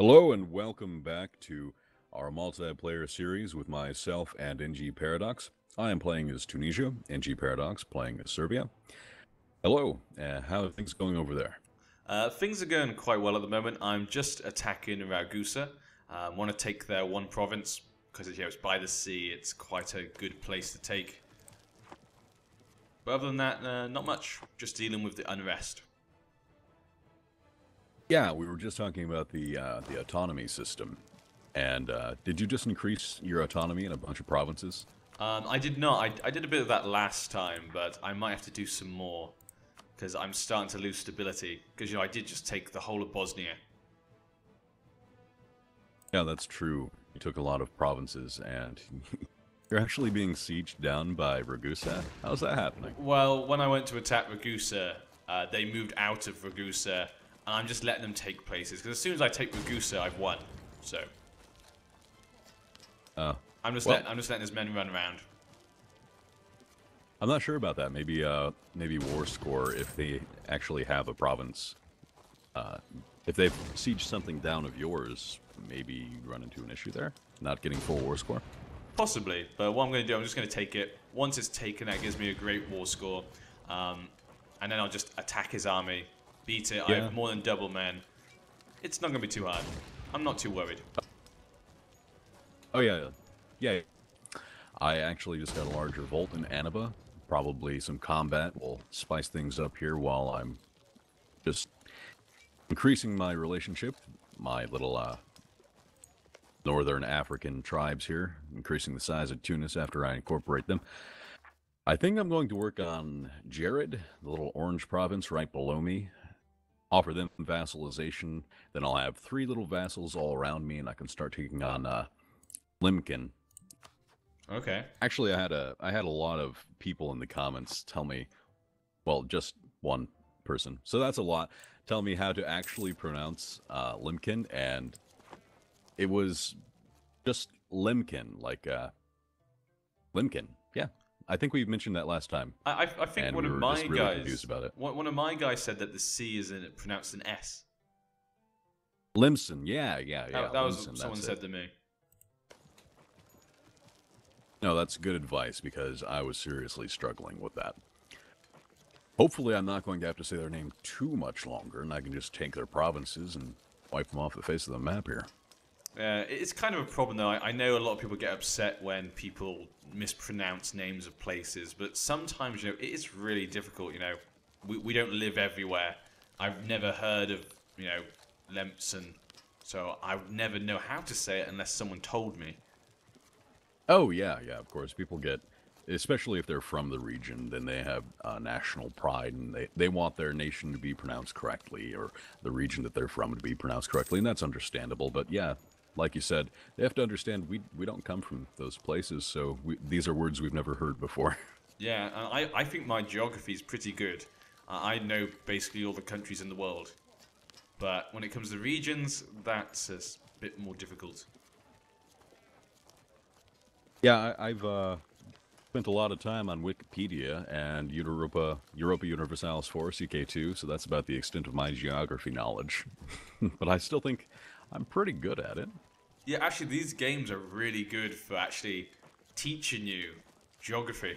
Hello and welcome back to our multiplayer series with myself and NG Paradox. I am playing as Tunisia, NG Paradox playing as Serbia. Hello, how are things going over there? Things are going quite well at the moment. I'm just attacking Ragusa. Want to take their one province because it's by the sea. It's quite a good place to take. But other than that, not much. Just dealing with the unrest. Yeah, we were just talking about the autonomy system. And did you just increase your autonomy in a bunch of provinces? I did not. I did a bit of that last time, but I might have to do some more because I'm starting to lose stability. Because I did just take the whole of Bosnia. Yeah, that's true. You took a lot of provinces and you're actually being sieged down by Ragusa. How's that happening? Well, when I went to attack Ragusa, they moved out of Ragusa, and I'm just letting them take places. Because as soon as I take Ragusa, I've won. So Uh, I'm just well, letting his men run around. I'm not sure about that. Maybe war score if they actually have a province. Uh, if they've sieged something down of yours, maybe you run into an issue there. Not getting full war score. Possibly, but what I'm going to do, I'm just going to take it. Once it's taken, that gives me a great war score. And then I'll just attack his army, beat it. I Yeah. have more than double men. It's not going to be too hard. I'm not too worried. Oh yeah, yeah. I actually just got a large revolt in Annaba. Probably some combat will spice things up here while I'm just increasing my relationship. My little northern African tribes here, increasing the size of Tunis after I incorporate them. I think I'm going to work on Jared, the little orange province right below me. Offer them vassalization. Then I'll have 3 little vassals all around me, and I can start taking on Limkin. Okay. Actually, I had a lot of people in the comments tell me, well, just one person, so that's a lot. Tell me how to actually pronounce Limkin, and it was just Limkin, like Limkin. Yeah, I think we mentioned that last time, I think and one we of were my just really confused guys, about it. one of my guys said that the C is pronounced an S. Limson, yeah, That was Limson. what someone That's it. said to me. No, that's good advice because I was seriously struggling with that. Hopefully, I'm not going to have to say their name too much longer, and I can just take their provinces and wipe them off the face of the map here. It's kind of a problem, though. I know a lot of people get upset when people mispronounce names of places, but sometimes, it is really difficult. We don't live everywhere. I've never heard of, Lemson, so I would never know how to say it unless someone told me. Oh, yeah, of course. People get, especially if they're from the region, then they have national pride and they want their nation to be pronounced correctly or the region that they're from to be pronounced correctly, and that's understandable. But yeah, like you said, they have to understand we don't come from those places, so these are words we've never heard before. Yeah, and I think my geography is pretty good. I know basically all the countries in the world. But when it comes to regions, that's a bit more difficult. Yeah, I've spent a lot of time on Wikipedia and Europa Universalis 4, CK2, so that's about the extent of my geography knowledge. But I still think I'm pretty good at it. Yeah, actually, these games are really good for actually teaching you geography.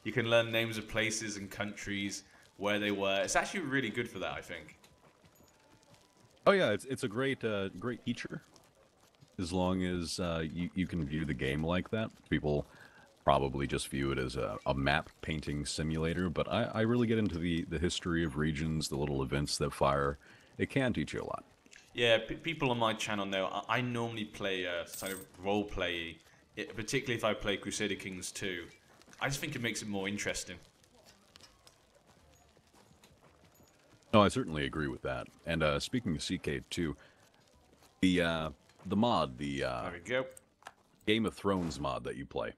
You can learn names of places and countries, where they were. It's actually really good for that, I think. Oh yeah, it's a great teacher as long as you can view the game like that. People probably just view it as a map painting simulator, but I really get into the history of regions, the little events that fire. It can teach you a lot. Yeah, people on my channel know I normally play sort of role play, particularly if I play Crusader Kings 2. I just think it makes it more interesting. No, I certainly agree with that. And speaking of CK2, the uh, the mod, the There we go. Game of Thrones mod that you play,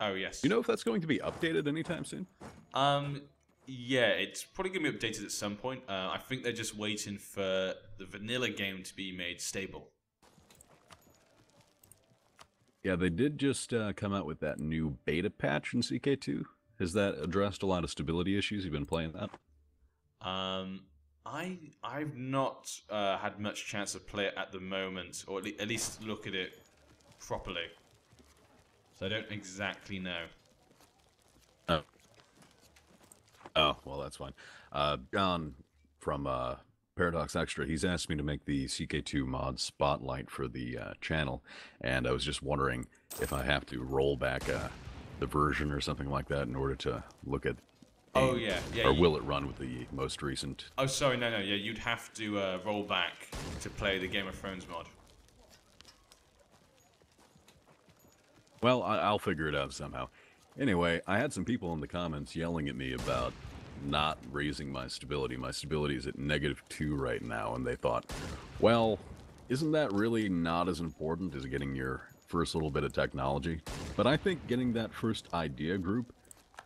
Oh, you yes. know if that's going to be updated anytime soon? Um, yeah, it's probably going to be updated at some point. I think they're just waiting for the vanilla game to be made stable. Yeah, they did just come out with that new beta patch in CK2. Has that addressed a lot of stability issues? You've been playing that? Um, I've not had much chance to play it at the moment, or at least look at it properly. So I don't exactly know. Oh, oh, well, that's fine. John from Paradox Extra, he's asked me to make the CK2 mod spotlight for the channel, and I was just wondering if I have to roll back the version or something like that in order to look at the Oh game, yeah, yeah. or will it run with the most recent? Oh, sorry, no, no. Yeah, you'd have to roll back to play the Game of Thrones mod. Well, I'll figure it out somehow. Anyway, I had some people in the comments yelling at me about not raising my stability. My stability is at -2 right now, and they thought, well, isn't that really not as important as getting your first little bit of technology? But I think getting that first idea group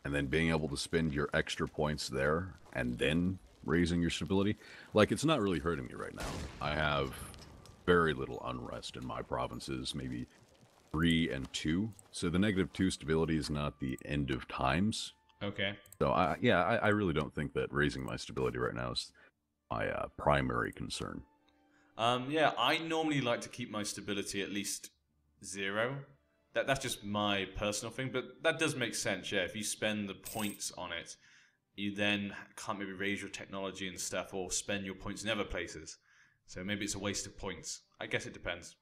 and then being able to spend your extra points there and then raising your stability, like, it's not really hurting me right now. I have very little unrest in my provinces, maybe 3 and 2. So the -2 stability is not the end of times. Okay. So I really don't think that raising my stability right now is my primary concern. Yeah, I normally like to keep my stability at least 0. That's just my personal thing, but that does make sense. Yeah, if you spend the points on it, you then can't maybe raise your technology and stuff, or spend your points in other places. So maybe it's a waste of points. I guess it depends.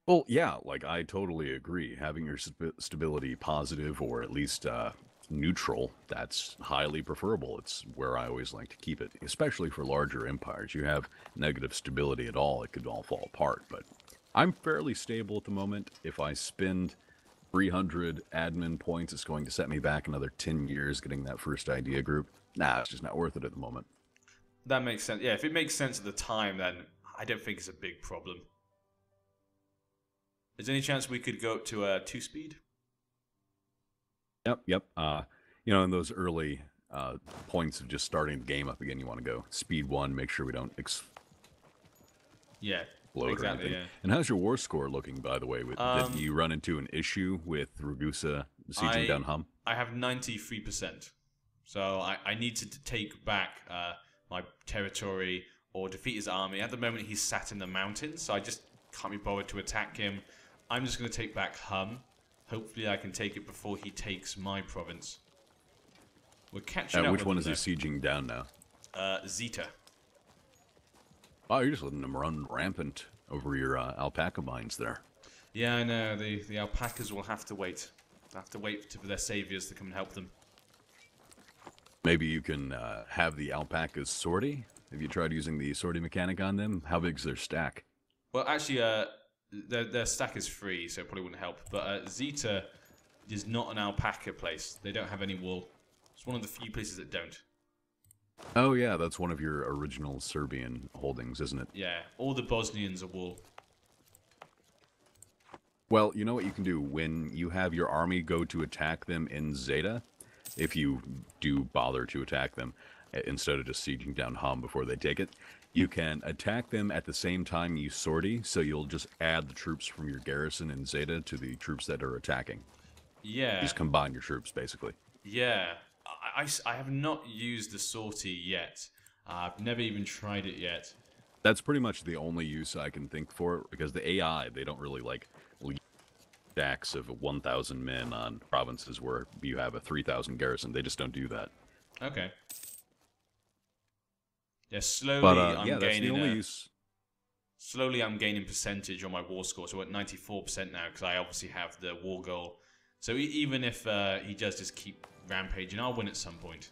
Well, yeah, like I totally agree. Having your stability positive or at least neutral, that's highly preferable. It's where I always like to keep it, especially for larger empires. You have negative stability at all, it could all fall apart. But I'm fairly stable at the moment. If I spend 300 admin points, it's going to set me back another 10 years getting that first idea group. Nah, it's just not worth it at the moment. That makes sense. Yeah, if it makes sense at the time, then I don't think it's a big problem. Is there any chance we could go up to 2 speed? Yep, yep. In those early points of just starting the game up again, you want to go speed 1, make sure we don't explode Yeah, or exactly. anything. Yeah. And how's your war score looking, by the way? Did you run into an issue with Ragusa sieging down Hum? I have 93%, so I need to take back my territory or defeat his army. At the moment, he's sat in the mountains, so I just can't be bothered to attack him. I'm just going to take back Hum. Hopefully, I can take it before he takes my province. We're catching up. Which one with is he sieging down now? Zeta. Oh, you're just letting them run rampant over your alpaca mines there. Yeah, I know. The alpacas will have to wait. They'll have to wait for their saviors to come and help them. Maybe you can have the alpacas sortie? Have you tried using the sortie mechanic on them? How big's their stack? Well, actually, their stack is free, so it probably wouldn't help. But Zeta is not an alpaca place. They don't have any wool. It's one of the few places that don't. Oh yeah, that's one of your original Serbian holdings, isn't it? Yeah, all the Bosnians are wool. Well, you know what you can do when you have your army go to attack them in Zeta, if you do bother to attack them, instead of just sieging down Hum before they take it, you can attack them at the same time you sortie, so you'll just add the troops from your garrison in Zeta to the troops that are attacking. Yeah. Just combine your troops, basically. Yeah. I have not used the sortie yet. I've never even tried it yet. That's pretty much the only use I can think for it, because the AI, they don't really like lead stacks of 1,000 men on provinces where you have a 3,000 garrison. They just don't do that. Okay. Yeah, slowly But I'm yeah, that's the gaining only use. Slowly I'm gaining percentage on my war score, so we're at 94% now, because I obviously have the war goal. So even if he does just keep rampaging, I'll win at some point.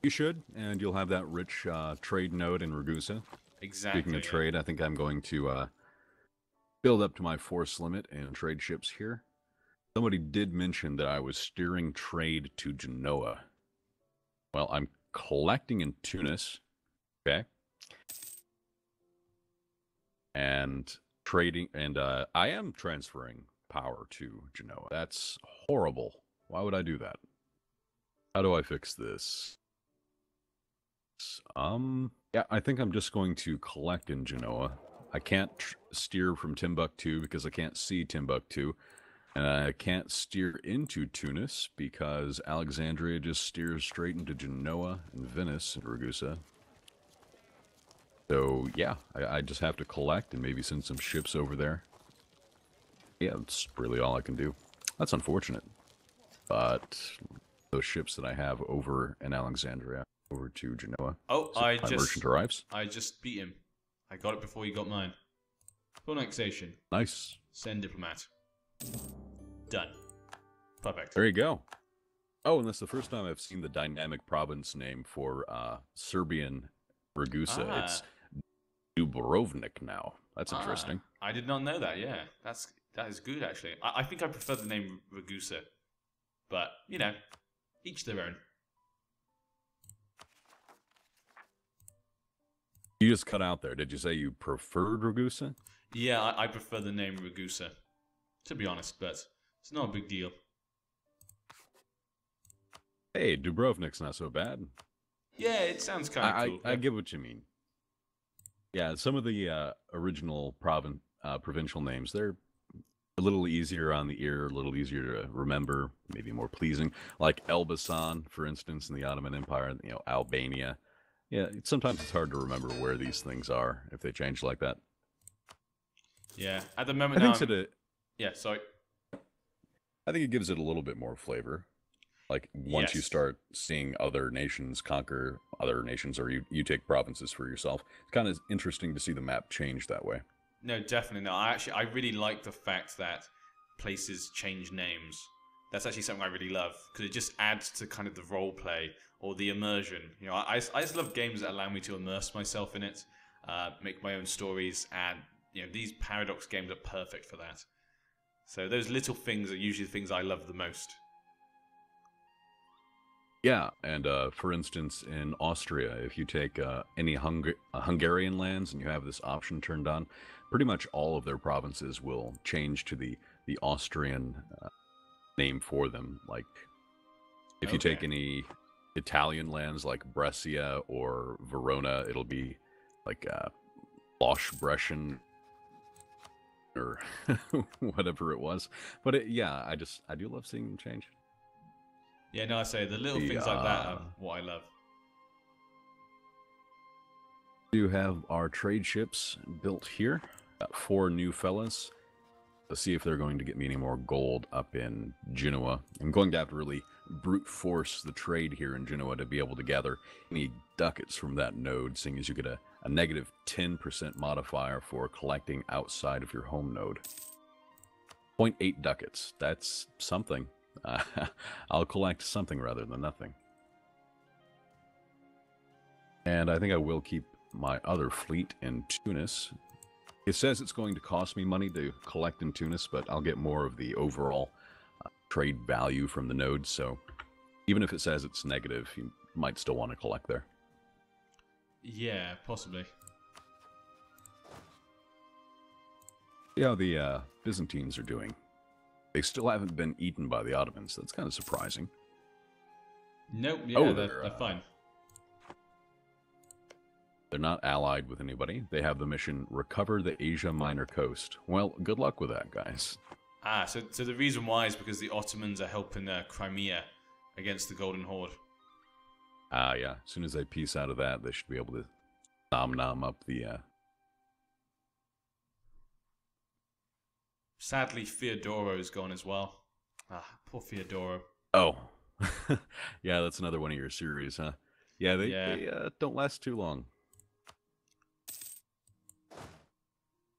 You should, and you'll have that rich trade node in Ragusa. Exactly. Speaking of trade, I think I'm going to build up to my force limit and trade ships here. Somebody did mention that I was steering trade to Genoa. Well, I'm collecting in Tunis, okay? And trading, and I am transferring power to Genoa. That's horrible. Why would I do that? How do I fix this? Yeah, I think I'm just going to collect in Genoa. I can't steer from Timbuktu because I can't see Timbuktu. And I can't steer into Tunis because Alexandria just steers straight into Genoa and Venice and Ragusa. So, yeah, I just have to collect and maybe send some ships over there. Yeah, that's really all I can do. That's unfortunate. But those ships that I have over in Alexandria, over to Genoa, Oh, so my merchant arrives. I just beat him. I got it before you got mine. Full annexation. Nice. Send diplomat. Done. Perfect. There you go. Oh, and that's the first time I've seen the dynamic province name for Serbian Ragusa. Ah. It's Dubrovnik now. That's interesting. I did not know that. Yeah, that is good actually. I think I prefer the name Ragusa, but you know, each their own. You just cut out there. Did you say you preferred Ragusa? Yeah, I prefer the name Ragusa, to be honest, but it's not a big deal. Hey, Dubrovnik's not so bad. Yeah, it sounds kind of cool. I get what you mean. Yeah, some of the original provincial names, they're a little easier on the ear, a little easier to remember, maybe more pleasing. Like Elbasan, for instance, in the Ottoman Empire, you know, Albania. Yeah, sometimes it's hard to remember where these things are if they change like that. Yeah, at the moment I now. think Yeah, sorry. I think it gives it a little bit more flavor. Like once you start seeing other nations conquer other nations, or you take provinces for yourself, it's kind of interesting to see the map change that way. No, definitely not. I really like the fact that places change names. That's actually something I really love because it just adds to kind of the role play or the immersion. You know, I just love games that allow me to immerse myself in it, make my own stories, and you know, these paradox games are perfect for that. So those little things are usually the things I love the most. Yeah, and for instance, in Austria, if you take any Hungarian lands and you have this option turned on, pretty much all of their provinces will change to the Austrian name for them. Like, if you take any Italian lands like Brescia or Verona, it'll be like Losch Brescian or whatever it was. But yeah, I do love seeing them change. Yeah, no, I say the little things like that are what I love. We do have our trade ships built here. Got 4 new fellas. Let's see if they're going to get me any more gold up in Genoa. I'm going to have to really brute force the trade here in Genoa to be able to gather any ducats from that node, seeing as you get a negative 10% modifier for collecting outside of your home node. 0.8 ducats. That's something. I'll collect something rather than nothing. And I think I will keep my other fleet in Tunis. It says it's going to cost me money to collect in Tunis, but I'll get more of the overall trade value from the nodes, so even if it says it's negative, you might still want to collect there. Yeah, possibly. See how the Byzantines are doing. They still haven't been eaten by the Ottomans. That's kind of surprising. Nope, yeah, they're fine. They're not allied with anybody. They have the mission, recover the Asia Minor coast. Well, good luck with that, guys. So the reason why is because the Ottomans are helping Crimea against the Golden Horde. Yeah. As soon as they piece out of that, they should be able to nom up the... Sadly, Theodoro's gone as well. Poor Theodoro. Oh. Yeah, that's another one of your series, huh? Yeah, they don't last too long.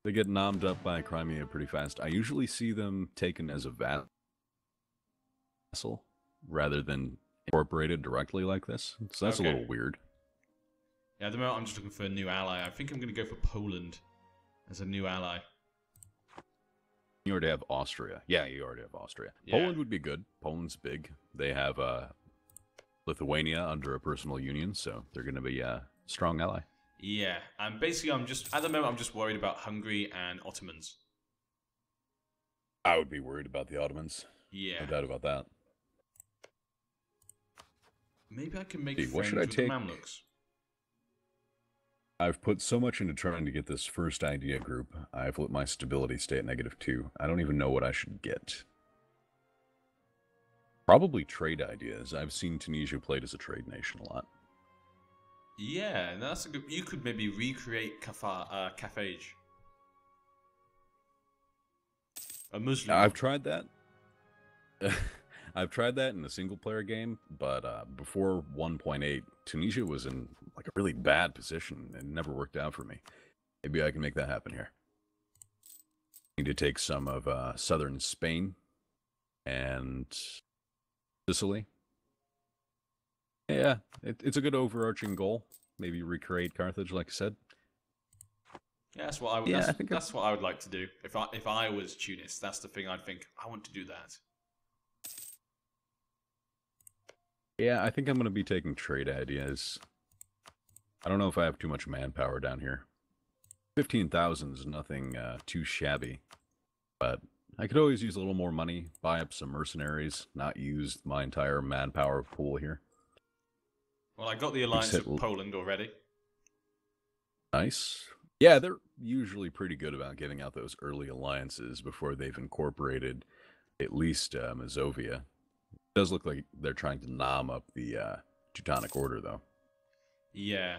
They get nommed up by Crimea pretty fast. I usually see them taken as a vassal rather than incorporated directly like this. So that's a little weird. Yeah, at the moment I'm just looking for a new ally. I think I'm going to go for Poland as a new ally. You already have Austria. Yeah, you already have Austria. Yeah. Poland would be good. Poland's big. They have Lithuania under a personal union, so they're going to be a strong ally. Yeah, and basically at the moment I'm just worried about Hungary and Ottomans. I would be worried about the Ottomans. Yeah. No doubt about that. Maybe I can make friends with the Mamluks. I've put so much into trying to get this first idea group, I've let my stability stay at -2. I don't even know what I should get. Probably trade ideas. I've seen Tunisia played as a trade nation a lot. Yeah, that's a good. You could maybe recreate Carthage, a Muslim I've one. tried that. I've tried that in a single player game, but before 1.8, Tunisia was in like a really bad position and never worked out for me. Maybe I can make that happen here. Need to take some of southern Spain and Sicily. Yeah, it's a good overarching goal. Maybe recreate Carthage, like I said. Yeah, that's what I. Yeah, I That's, think that's what I would like to do. If I was Tunis, that's the thing I'd think. I want to do that. I think I'm going to be taking trade ideas. I don't know if I have too much manpower down here. 15,000 is nothing too shabby, but I could always use a little more money, buy up some mercenaries, not use my entire manpower pool here. Well, I got the alliance with Poland already. Nice. Yeah, they're usually pretty good about giving out those early alliances before they've incorporated at least Mazovia. It does look like they're trying to nom up the Teutonic Order, though. Yeah.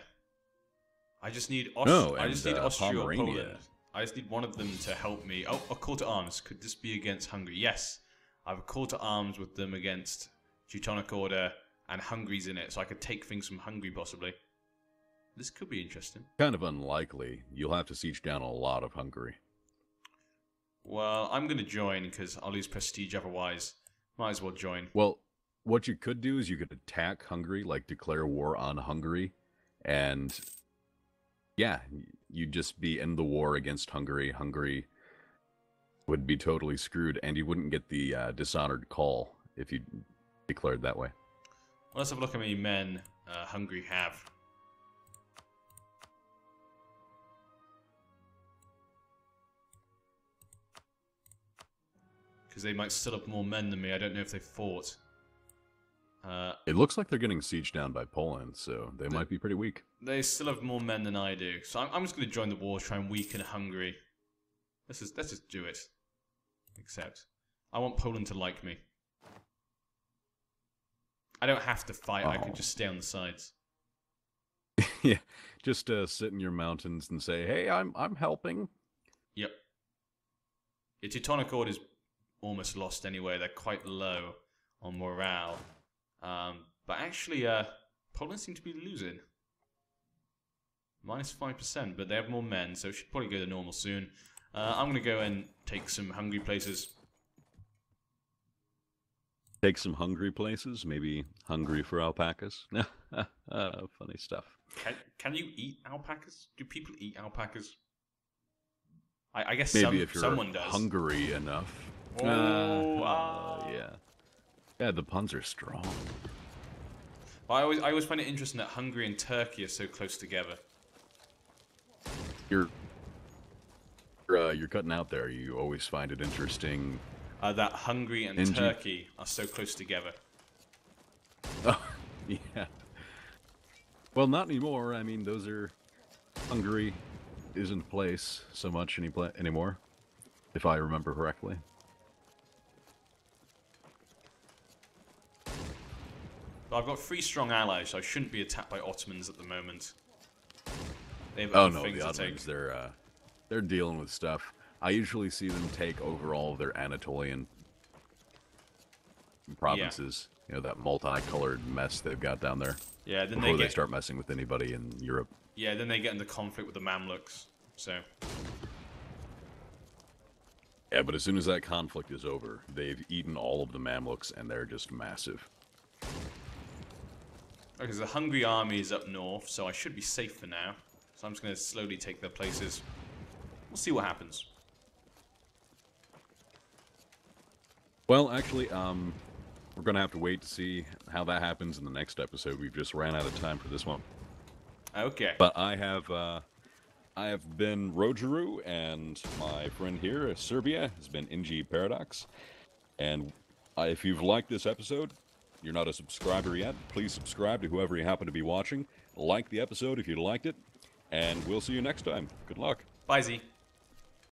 I just need I just need Austria or Pomerania. Poland. I just need one of them to help me. Oh, a call to arms. Could this be against Hungary? Yes. I have a call to arms with them against Teutonic Order, and Hungary's in it, so I could take things from Hungary possibly. This could be interesting. Kind of unlikely. You'll have to siege down a lot of Hungary. Well, I'm going to join because I'll lose prestige otherwise. Might as well join. Well, what you could do is you could attack Hungary, like declare war on Hungary, and yeah, you'd just be in the war against Hungary. Hungary would be totally screwed, and you wouldn't get the dishonored call if you declared that way. Well, let's have a look how many men Hungary have. Because they might still have more men than me. I don't know if they fought. It looks like they're getting sieged down by Poland, so they might be pretty weak. They still have more men than I do. So I'm just going to join the war, try and weaken Hungary. Let's just do it. Except, I want Poland to like me. I don't have to fight. I could just stay on the sides. Yeah, just sit in your mountains and say, "Hey, I'm helping." Yep. The Teutonic Order is almost lost anyway. They're quite low on morale. But actually, Poland seem to be losing. Minus 5%, but they have more men, so it should probably go to normal soon. I'm going to go and take some Hungary places. Take some Hungary places, maybe Hungary for alpacas. Funny stuff. Can you eat alpacas? Do people eat alpacas? I guess maybe if you're someone does. hungry enough. Yeah. Yeah, the puns are strong. I always find it interesting that Hungary and Turkey are so close together. You're cutting out there. You always find it interesting. That Hungary and Turkey are so close together. Oh, yeah. Well, not anymore. I mean, Hungary isn't a place so much anymore, if I remember correctly. But I've got 3 strong allies, so I shouldn't be attacked by Ottomans at the moment. They have Oh no, things the to Ottomans, take. they're dealing with stuff. I usually see them take over all of their Anatolian provinces. Yeah. You know, that multicolored mess they've got down there. Yeah, then before they start messing with anybody in Europe. Yeah, then they get into conflict with the Mamluks. So. Yeah, but as soon as that conflict is over, they've eaten all of the Mamluks, and they're just massive. Okay, so the Hungary army is up north, so I should be safe for now. So I'm just going to slowly take their places. We'll see what happens. Well, actually, we're going to have to wait to see how that happens in the next episode. We've just ran out of time for this one. Okay. But I have been Rojiru, and my friend here, Serbia, has been NG Paradox. And if you've liked this episode, you're not a subscriber yet, please subscribe to whoever you happen to be watching. Like the episode if you liked it, and we'll see you next time. Good luck. Bye, Z.